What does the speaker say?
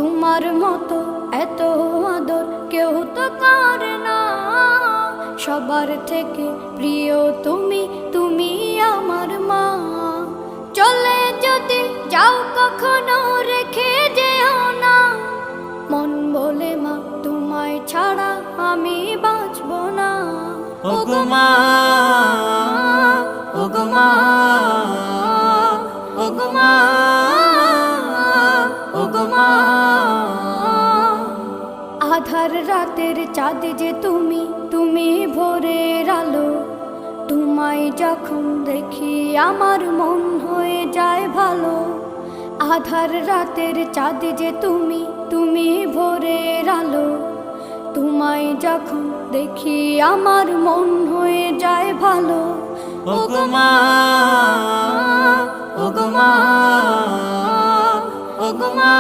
তোমার মতো এত আদর কেউ তো করে না। সবার থেকে প্রিয় তুমি, তুমি আমার মা। চলে যদি যাও কখনো রেখে যেও না, মন বলে মা তোমায় ছাড়া আমি বাঁচব না। ওগো মা, ওগো মা, ওগো মা, ওগো মা। আধার রাতের চাঁদ যে তুমি, তুমি ভোরের আলো। তোমায় যখন দেখি আমার মন হয়ে যায় ভালো। আধার রাতের চাঁদ যে তুমি, তুমি ভোরের আলো। তোমায় যখন দেখি আমার মন হয়ে যায় ভালো। ওগো মা, ওগো মা, ওগো মা।